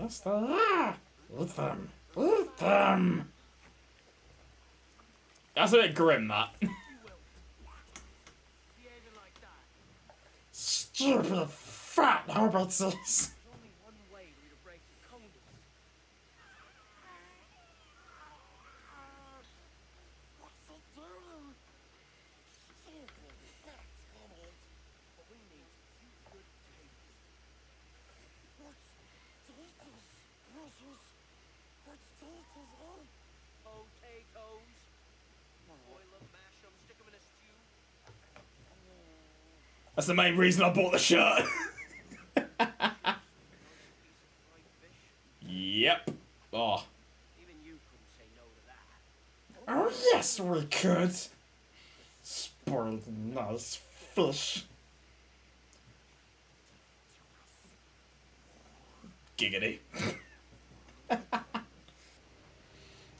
Yes, they are. Eat them. Eat them. That's a bit grim, that. Stupid fat hobbitses. That's the main reason I bought the shirt. Yep. Oh. Oh yes, we could. Spoiled nice fish. Giggity.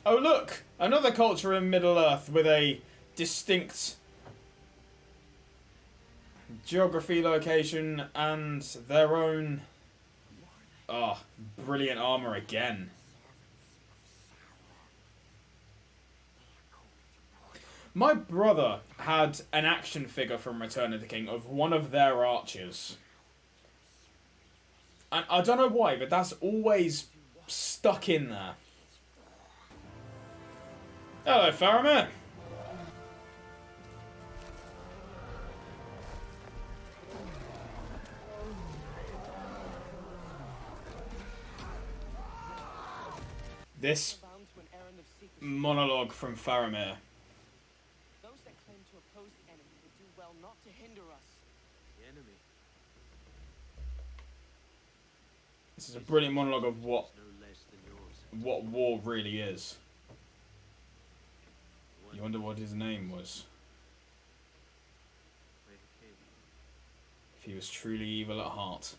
Oh look! Another culture in Middle-earth with a distinct geography, location, and their own... Oh, brilliant armor again. My brother had an action figure from Return of the King of one of their archers. And I don't know why, but that's always stuck in there. Hello, Faramir. This monologue from Faramir. Those that claim to oppose the enemy would do well not to hinder us. The enemy. This is a brilliant monologue of what war really is. You wonder what his name was. If he was truly evil at heart.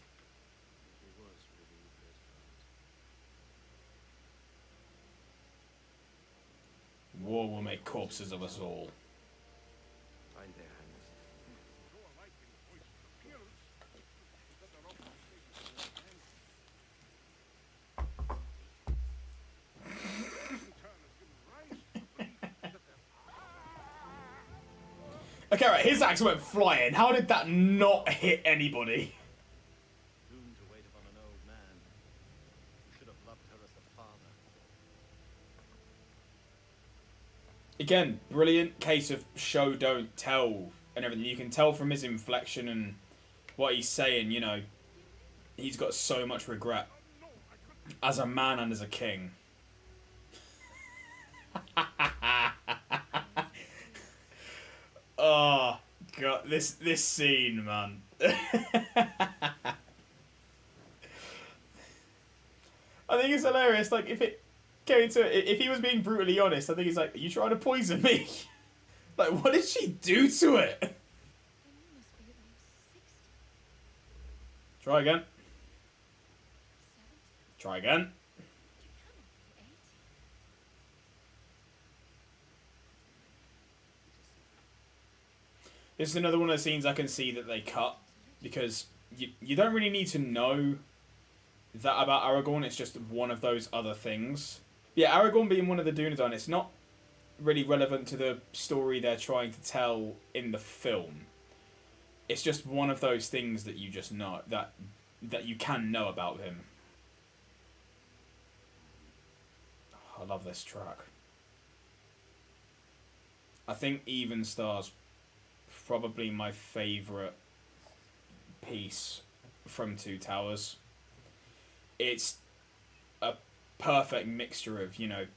War will make corpses of us all. Okay, right, his axe went flying. How did that not hit anybody? Doomed to wait upon an old man who should have loved her as a father. Again, brilliant case of show, don't tell, and everything. You can tell from his inflection and what he's saying, you know, he's got so much regret as a man and as a king. Oh god, this scene, man. I think it's hilarious. Like, if it came to it, if he was being brutally honest, I think he's like, "Are you trying to poison me?" Like, what did she do to it? Try again. Try again. This is another one of the scenes I can see that they cut, because you don't really need to know that about Aragorn. It's just one of those other things. Yeah, Aragorn being one of the Dunedain, it's not really relevant to the story they're trying to tell in the film. It's just one of those things that you just know, that you can know about him. I love this track. I think Even Stars probably my favourite piece from Two Towers. It's a perfect mixture of, you know,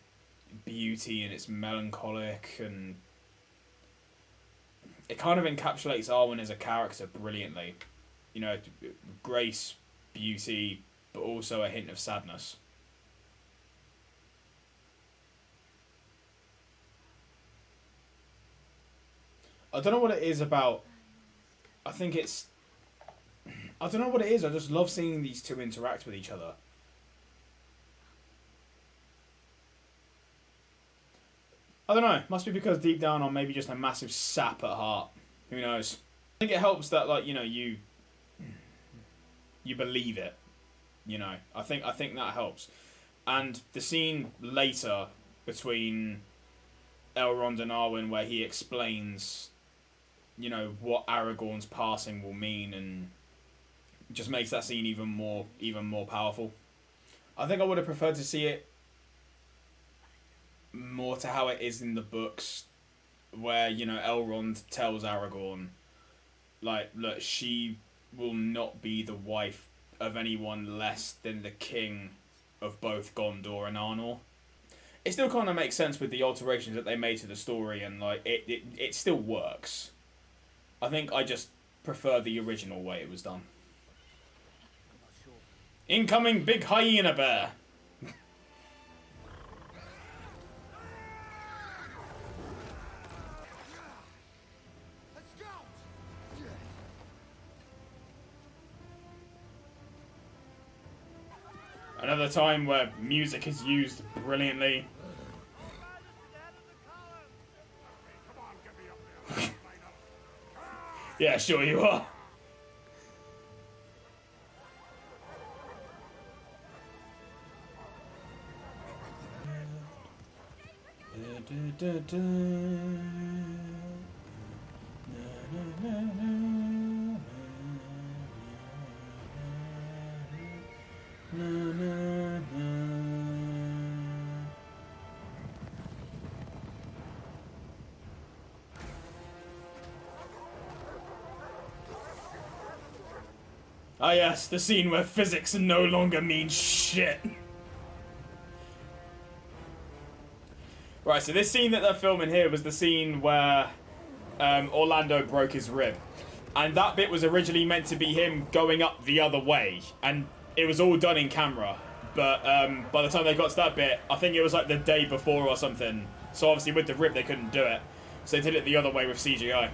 beauty, and it's melancholic, and it kind of encapsulates Arwen as a character brilliantly. You know, grace, beauty, but also a hint of sadness. I don't know what it is about. I think it's... I don't know what it is. I just love seeing these two interact with each other. I don't know. Must be because deep down I'm maybe just a massive sap at heart. Who knows? I think it helps that, like, you know, you believe it. You know, I think that helps. And the scene later between Elrond and Arwen, where he explains, you know, what Aragorn's passing will mean, and just makes that scene even more powerful. I think I would have preferred to see it more to how it is in the books, where, you know, Elrond tells Aragorn, like, look, she will not be the wife of anyone less than the king of both Gondor and Arnor. It still kind of makes sense with the alterations that they made to the story, and like it still works. I think I just prefer the original way it was done. Incoming big hyena bear. Another time where music is used brilliantly. Yeah, sure you are. Ah yes, the scene where physics no longer means shit. Right, so this scene that they're filming here was the scene where Orlando broke his rib. And that bit was originally meant to be him going up the other way. And it was all done in camera. But by the time they got to that bit, I think it was like the day before or something. So obviously with the rib they couldn't do it. So they did it the other way with CGI.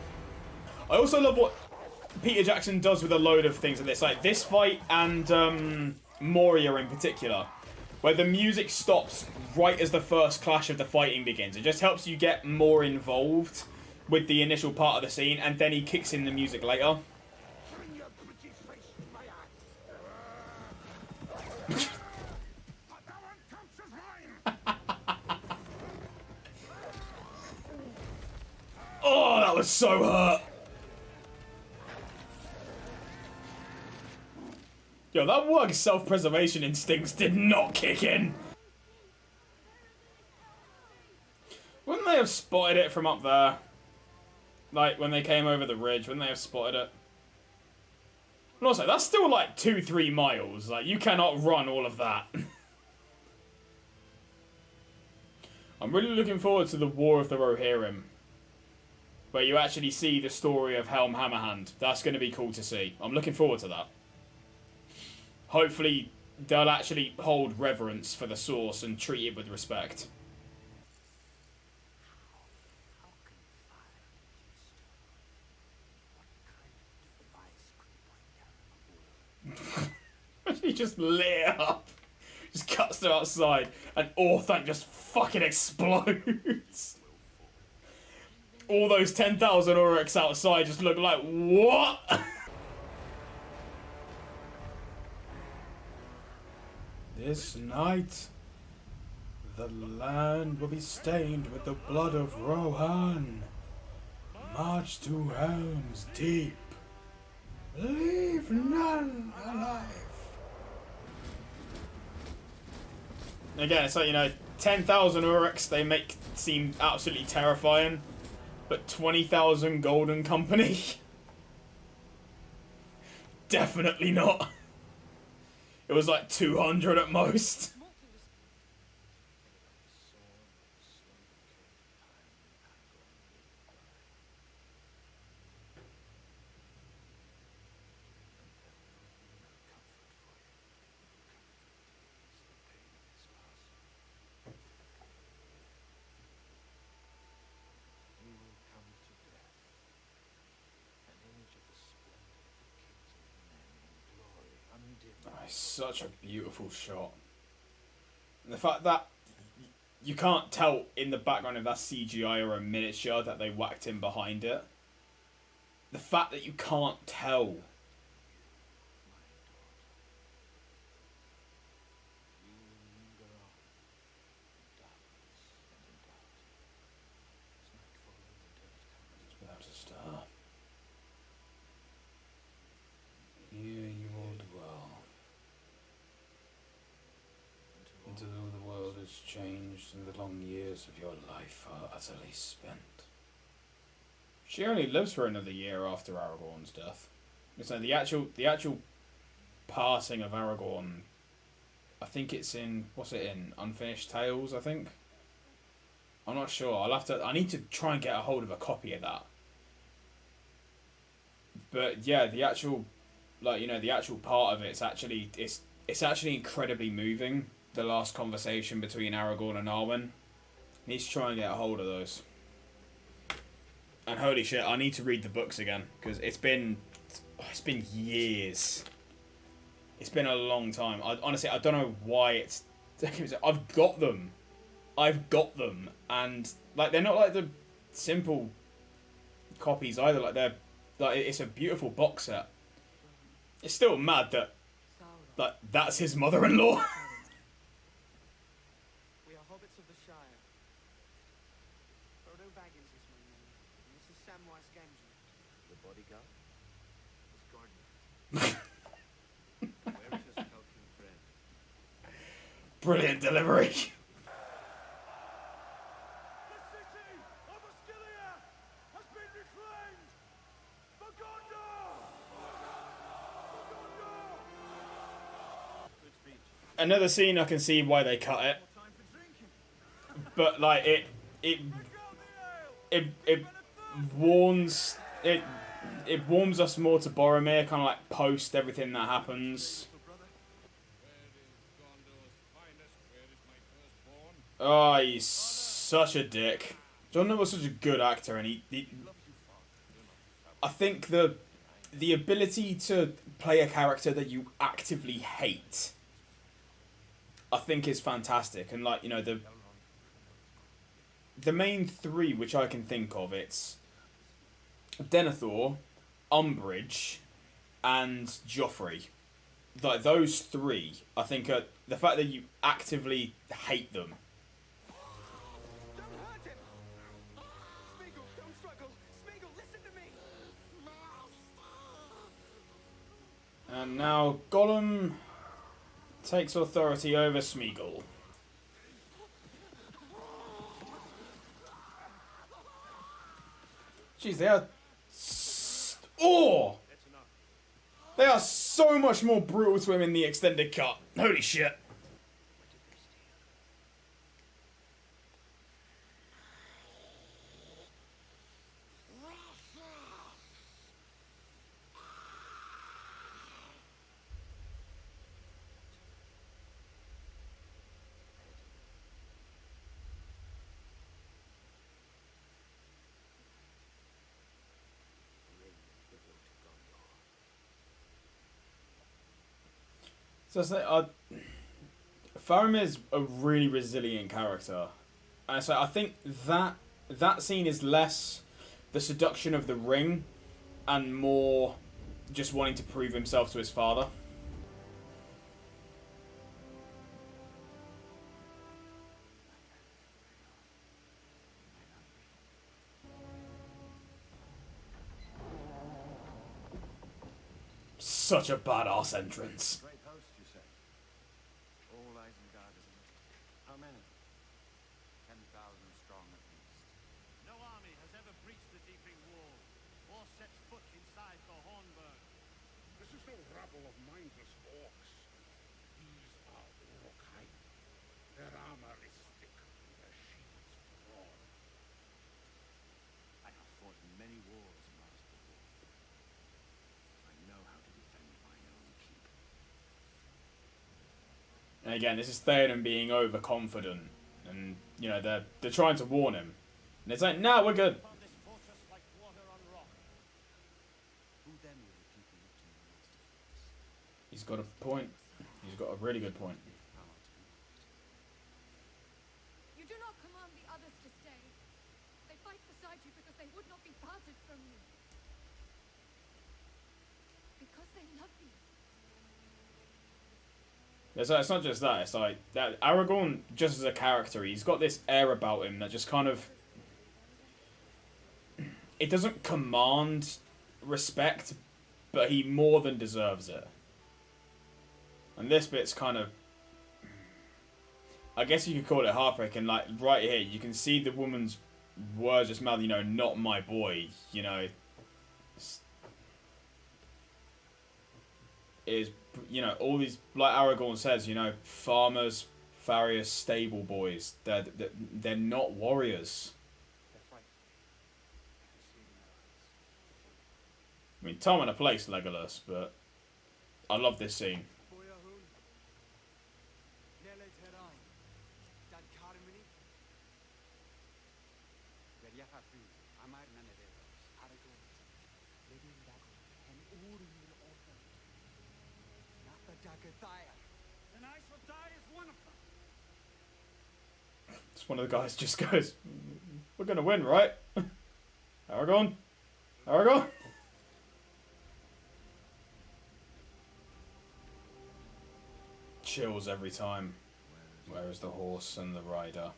I also love what Peter Jackson does with a load of things in this. Like this fight and Moria in particular. Where the music stops right as the first clash of the fighting begins. It just helps you get more involved with the initial part of the scene, and then he kicks in the music later. Oh, that was so hurt. Yo, that Wug's self-preservation instincts did not kick in. Wouldn't they have spotted it from up there? Like, when they came over the ridge, wouldn't they have spotted it? And also, that's still like 2-3 miles. Like, you cannot run all of that. I'm really looking forward to the War of the Rohirrim, where you actually see the story of Helm Hammerhand. That's going to be cool to see. I'm looking forward to that. Hopefully, they'll actually hold reverence for the source and treat it with respect. He just lit it up. Just cuts to outside, and Orthanc just fucking explodes. All those 10,000 Uruks outside just look like, what? This night, the land will be stained with the blood of Rohan. March to Helm's Deep. Leave none alive. Again, it's like, you know, 10,000 Uruks they make seem absolutely terrifying, but 20,000 Golden Company? Definitely not. It was like 200 at most. Such a beautiful shot. And the fact that you can't tell in the background if that's CGI or a miniature that they whacked in behind it. The fact that you can't tell. has changed and the long years of your life are utterly spent. She only lives for another year after Aragorn's death. So the actual passing of Aragorn, I think it's in, what's it in? Unfinished Tales, I think. I'm not sure. I need to try and get a hold of a copy of that. But yeah, the actual, like, you know, the actual part of it's actually incredibly moving. The last conversation between Aragorn and Arwen. I need to try and get a hold of those. And holy shit, I need to read the books again because it's been years. It's been a long time. Honestly, I don't know why it's. I've got them, and like they're not like the simple copies either. Like it's a beautiful box set. It's still mad that like that's his mother-in-law. We are hobbits of the Shire. Frodo Baggins is my name. And this is Samwise Gamgee. The bodyguard? His gardener. Where is your skulking friend? Brilliant delivery. The city of Osgiliath has been reclaimed! For Gondor! Good speech. Another scene I can see why they cut it, More time for drinking. but like it warns it warms us more to Boromir, kind of like post everything that happens. Oh, he's such a dick. John Noble was such a good actor, and he I think the ability to play a character that you actively hate, I think is fantastic. And like, you know, the main three which I can think of, it's Denethor, Umbridge, and Joffrey. Like those three, I think are the fact that you actively hate them. Don't hurt him! Smeagol, don't struggle! Smeagol, listen to me! And now Gollum takes authority over Smeagol. Jeez, they are... Oh! They are so much more brutal to him in the extended cut. Holy shit. So Faramir's a really resilient character, and so I think that scene is less the seduction of the ring, and more just wanting to prove himself to his father. Such a badass entrance. Great host, you say? All Isengard is in it. How many? 10,000 strong at least. No army has ever breached the Deeping Wall, or set foot inside the Hornburg. This is no rabble of mindless orcs. These are Uruk-hai. Their armor is thick, their shields broad. I have fought in many wars, Master Wolf. I know how to defend my own keep. And again, this is Theoden being overconfident, and you know they're trying to warn him, and it's like, nah, we're good. Upon this fortress like water on rock. Who then will the people look to, Master Frost? He's got a point. He's got a really good point. You do not command the others to stay. They fight beside you because they would not be parted from you. Because they love you. It's not just that. It's like that Aragorn, just as a character, he's got this air about him that just kind of... It doesn't command respect, but he more than deserves it. And this bit's kind of... I guess you could call it heartbreak. And like right here, you can see the woman's words just mouth. You know, not my boy. You know, is you know all these like Aragorn says. You know, farmers, farriers, stable boys. They're not warriors. They're fighting. I can see it in their eyes. I mean, time and a place, Legolas, but I love this scene. Boyahun. Nele Terai. Dan Karmini. Veriafafi, Amar Naneveros, Aragorn, Lady Dagon. And Urim Orban. Napa Dagathaya. and I shall die as one of them. It's one of the guys just goes, "We're gonna win, right?" Aragorn, Aragorn. Chills every time. Where is the horse and the rider?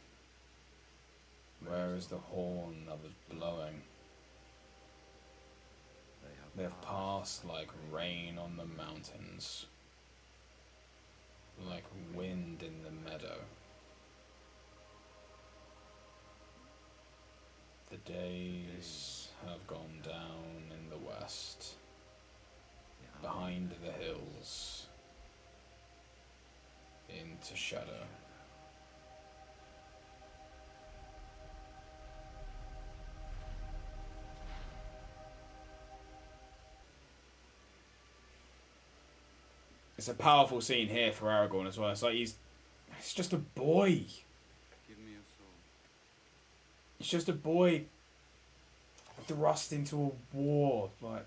Where is the horn that was blowing? They have passed like rain on the mountains, like wind in the meadow. The days have gone down in the west, behind the hills, into shadow. It's a powerful scene here for Aragorn as well. It's like he's just a boy. Give me your soul. He's just a boy thrust into a war. Like,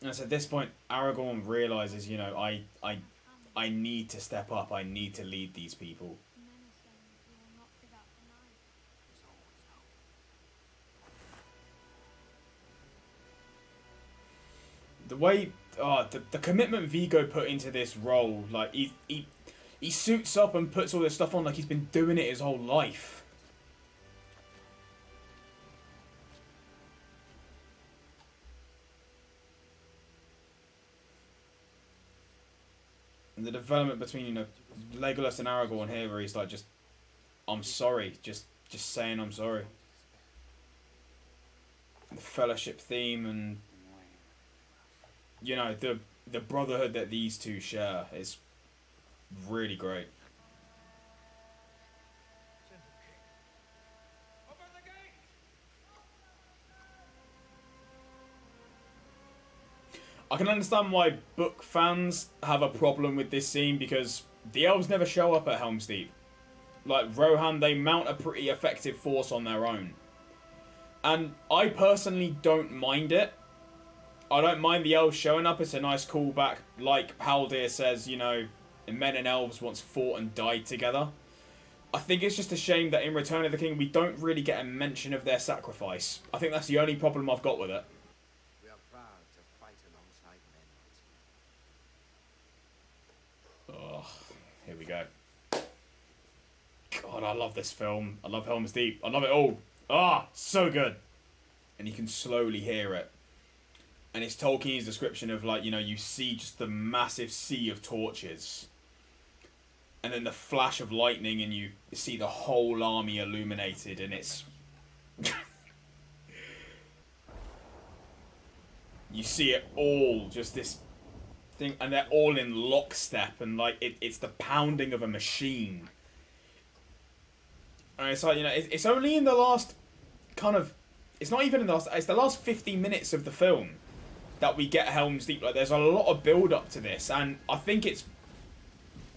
and so at this point, Aragorn realizes, you know, I need to step up. I need to lead these people. Menacing, you will not give up the knife. There's always hope. The way, the commitment Viggo put into this role, like he suits up and puts all this stuff on like he's been doing it his whole life. And the development between, you know, Legolas and Aragorn here, where he's like, I'm sorry, just saying I'm sorry. The fellowship theme and, you know, the brotherhood that these two share is really great. Gentle King. Open the gate! I can understand why book fans have a problem with this scene because the elves never show up at Helm's Deep. Like Rohan, they mount a pretty effective force on their own. And I personally don't mind it. I don't mind the elves showing up. It's a nice callback. Like Haldir says, you know, men and elves once fought and died together. I think it's just a shame that in Return of the King we don't really get a mention of their sacrifice. I think that's the only problem I've got with it. We are proud to fight alongside men once more. Oh, here we go. God, I love this film. I love Helm's Deep. I love it all. Ah, so good. And you can slowly hear it. And it's Tolkien's description of, like, you know, you see just the massive sea of torches. And then the flash of lightning and you see the whole army illuminated and it's... you see it all, just this thing, and they're all in lockstep and, like, it's the pounding of a machine. And it's like, you know, it's only in the last kind of... It's not even in the last... It's the last 50 minutes of the film that we get Helm's Deep. Like, there's a lot of build-up to this, and I think it's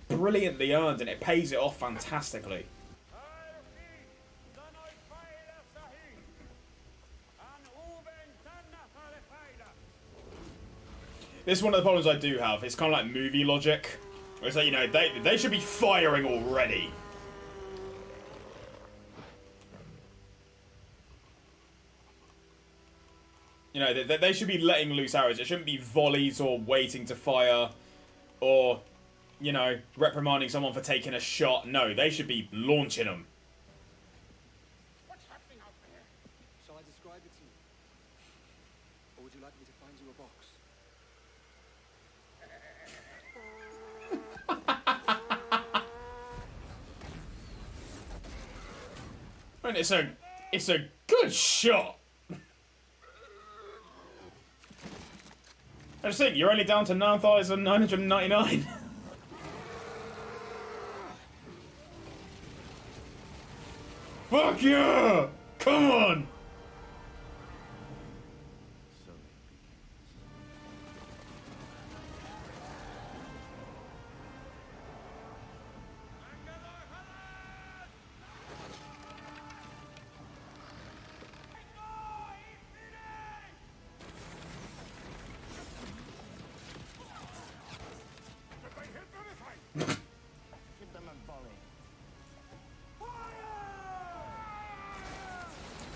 brilliantly earned, and it pays it off fantastically. This is one of the problems I do have. It's kind of like movie logic. Where it's like, you know, they should be firing already. You know, they should be letting loose arrows. It shouldn't be volleys or waiting to fire or, you know, reprimanding someone for taking a shot. No, they should be launching them. What's happening out there? Shall I describe it to you? Or would you like me to find you a box? And it's a good shot. I just think you're only down to 9,999. Fuck yeah! Come on! So it begins. Give them a volley.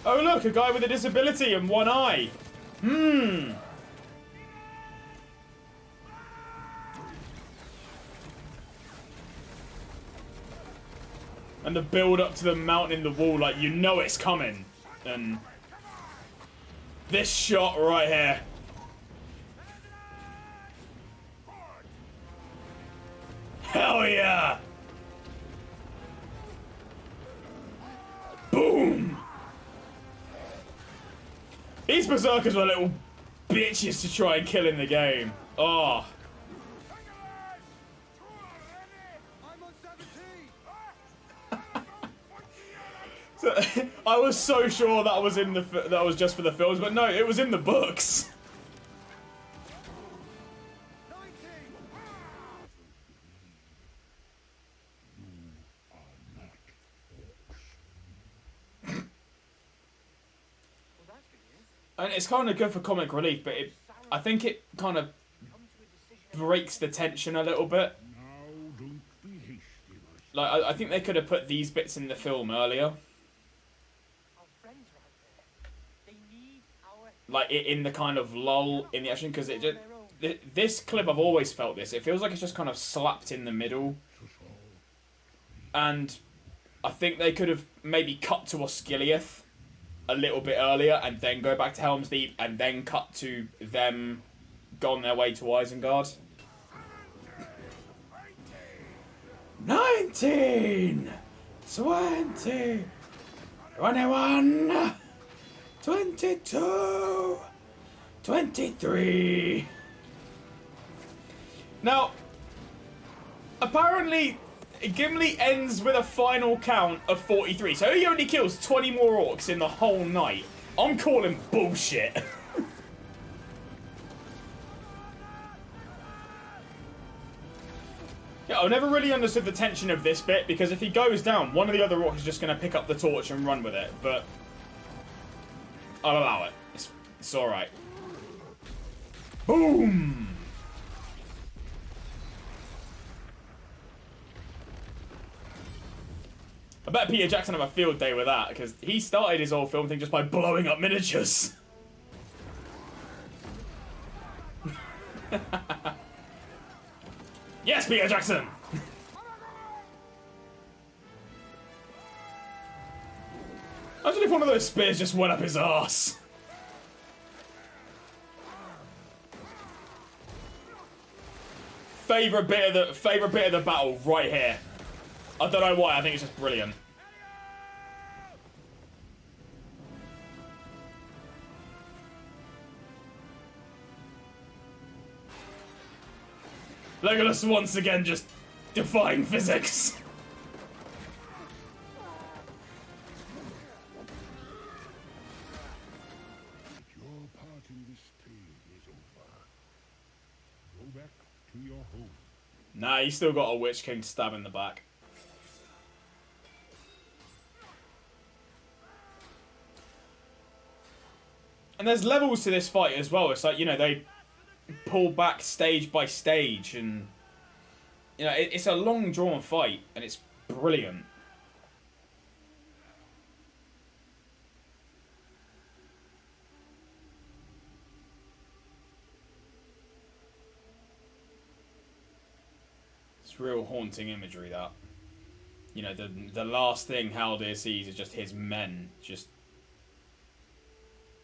Oh look, a guy with a disability and one eye. Hmm. And the build up to the mountain in the wall, like you know it's coming. And this shot right here. Hell yeah! Boom! These berserkers were little bitches to try and kill in the game. Oh. I'm on 17. So, I was so sure that was that was just for the films, but no, it was in the books. 19. Well, that's good news. And it's kind of good for comic relief, but I think it kind of Come to a decision. breaks the tension a little bit. Now don't be hasty, my Like, I think they could have put these bits in the film earlier. Our friends are out there. They need our Like, in the kind of lull in the action, because it just... their own. This clip, I've always felt this. It feels like it's just kind of slapped in the middle. And I think they could have maybe cut to Osgiliath a little bit earlier and then go back to Helm's Deep and then cut to them going their way to Isengard. 19! 20! 21! 22! 23! Now, apparently, Gimli ends with a final count of 43, so he only kills 20 more orcs in the whole night. I'm calling bullshit. Yeah, I've never really understood the tension of this bit, because if he goes down, one of the other orcs is just going to pick up the torch and run with it, but I'll allow it. It's alright. Boom! I bet Peter Jackson have a field day with that, because he started his whole film thing just by blowing up miniatures. Yes, Peter Jackson! Imagine if one of those spears just went up his arse. Favorite bit of the battle right here. I don't know why, I think it's just brilliant. Legolas once again just defying physics. Your part in this tale is over. Go back to your home. Nah, he's still got a Witch King stab in the back. And there's levels to this fight as well. It's like, you know, they pull back stage by stage, and you know, it's a long drawn fight, and it's brilliant. It's real haunting imagery, that. You know, the last thing Haldir sees is just his men just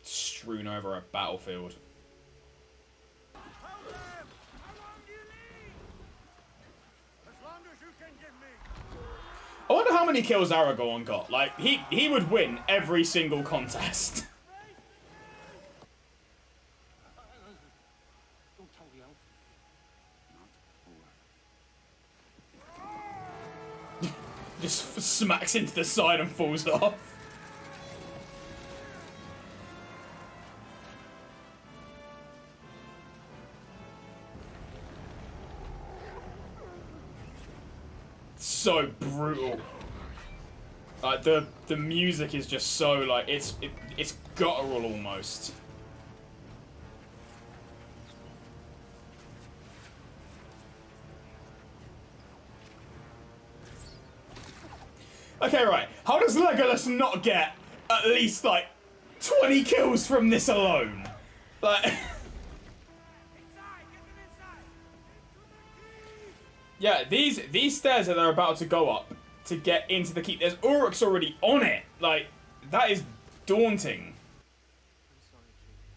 strewn over a battlefield. Hold them! How long do you need? As long as you can give me. I wonder how many kills Aragorn got. Like, he would win every single contest. Don't tell the elf. Not over. Just smacks into the side and falls off. So brutal. Like the music is just so like it's guttural almost. Okay, right. How does Legolas not get at least like 20 kills from this alone? Like. Yeah, these stairs that they're about to go up to get into the keep. There's Uruks already on it. Like, that is daunting. I'm sorry, Jacob.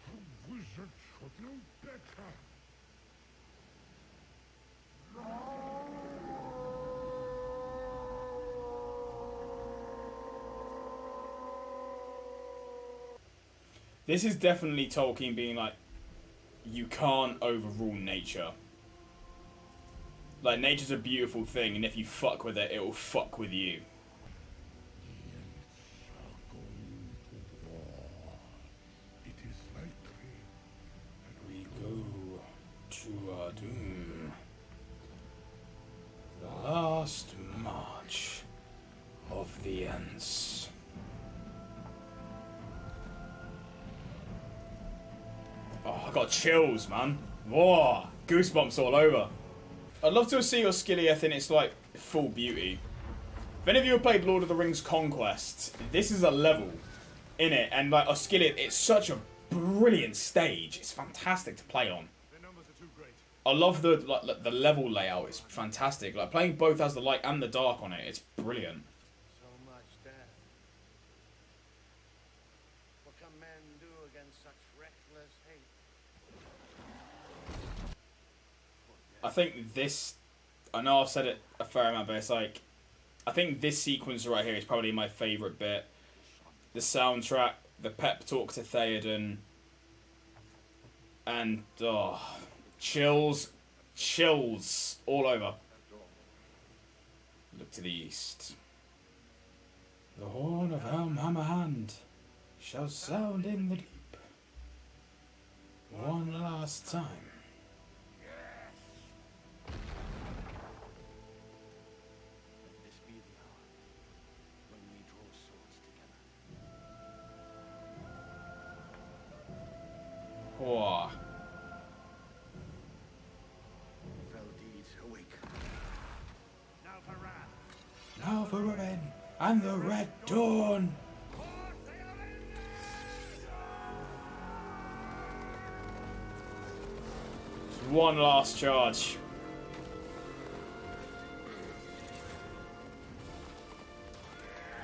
A wizard should know better. This is definitely Tolkien being like, you can't overrule nature. Like, nature's a beautiful thing, and if you fuck with it, it will fuck with you. It is likely that We go to our doom. The last march of the Ents. Oh, I got chills, man. Whoa, goosebumps all over. I'd love to see your Osgiliath in its, like, full beauty. If any of you have played Lord of the Rings Conquest, this is a level in it, and, like, Osgiliath, it's such a brilliant stage. It's fantastic to play on. Their numbers are too great. I love the level layout. It's fantastic. Like, playing both as the light and the dark on it, it's brilliant. So much death. What can men do against such reckless hate? I think this... I know I've said it a fair amount, but it's like... I think this sequence right here is probably my favourite bit. The soundtrack, the pep talk to Theoden, and... oh, chills all over. Look to the east. The horn of Helm Hammerhand shall sound in the deep. One last time. Let this be the hour when we draw swords together. Whoa. Fell deeds awake. Now for wrath. Now for Ren and the Red Dawn. Just one last charge.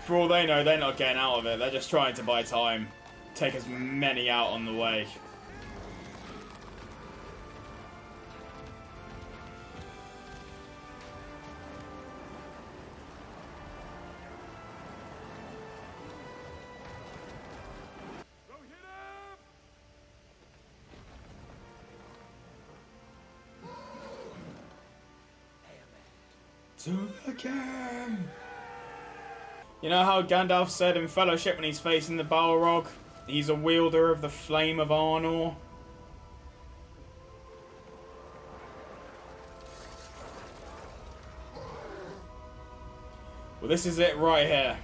For all they know, they're not getting out of it. They're just trying to buy time. Take as many out on the way. To the king! You know how Gandalf said in Fellowship when he's facing the Balrog, he's a wielder of the Flame of Arnor? Well, this is it right here.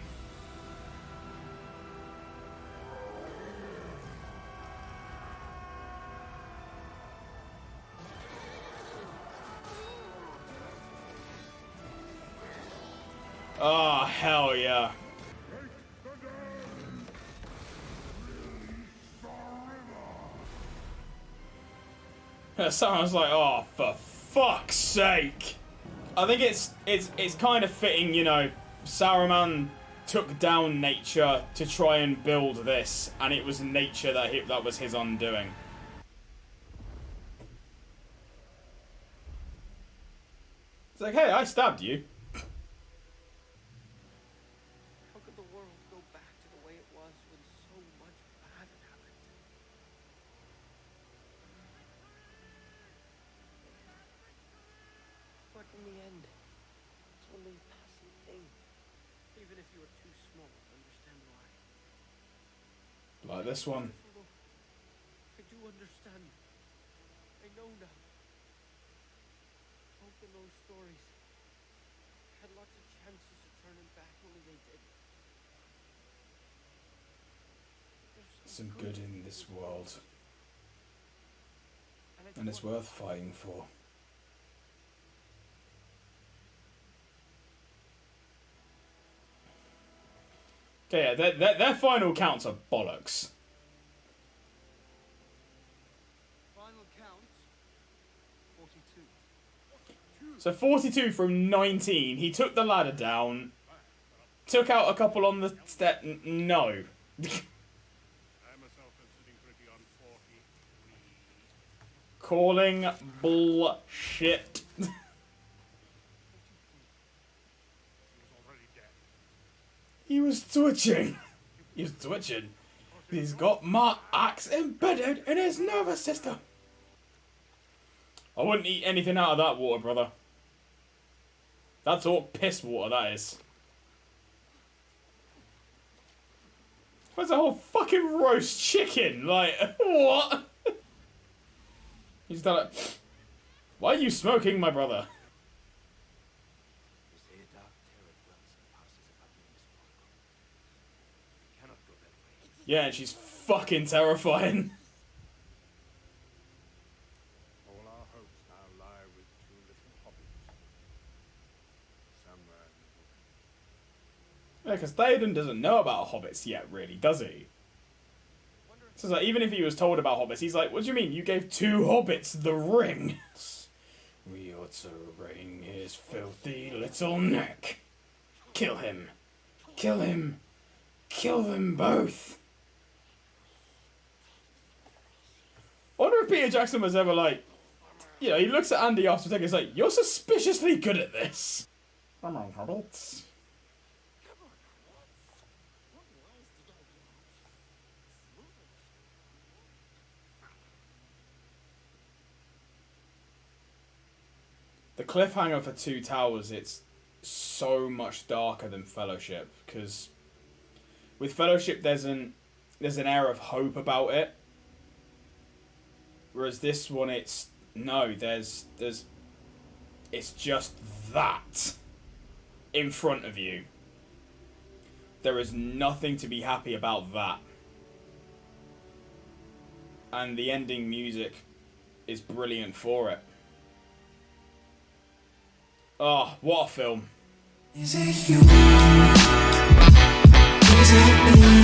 Oh, hell yeah. Someone's like, oh, for fuck's sake. I think it's kind of fitting, you know, Saruman took down nature to try and build this, and it was nature that was his undoing. It's like, hey, I stabbed you. How could the world go back to the way it was when so much bad had happened? But in the end, it's only a passing thing. Even if you are too small to understand why. Like this one. I do understand. I know now. Hope in those stories had lots of chances of turning back, only they didn't. There's Some good in this world, and and it's worth fighting for. Okay, yeah, their final counts are bollocks. Final count 42. So 42 from 19. He took the ladder down. Took out a couple on the step. No. I myself am sitting pretty on 43. Calling bullshit. He was already dead. He was twitching. He was twitching. He's got my axe embedded in his nervous system. I wouldn't eat anything out of that water, brother. That's all piss water, that is. Where's a whole fucking roast chicken? Like, what? He's done it. Why are you smoking, my brother? They say a dark terror dwells in passes above the indestructible. We cannot go that way. Yeah, and she's fucking terrifying. All our hopes now lie with two little hobbits. Somewhere in the Yeah, because Theoden doesn't know about hobbits yet, really, does he? So it's like, even if he was told about hobbits, he's like, what do you mean? You gave two hobbits the ring? We ought to wring his filthy little neck. Kill him. Kill him. Kill them both. I wonder if Peter Jackson was ever like, you know, he looks at Andy after taking, he's like, you're suspiciously good at this. Come on, hobbits. The cliffhanger for Two Towers, it's so much darker than Fellowship, because with Fellowship there's an air of hope about it, whereas this one it's it's just that in front of you. There is nothing to be happy about that, and the ending music is brilliant for it. Oh, what a film. Is it you? Is it me?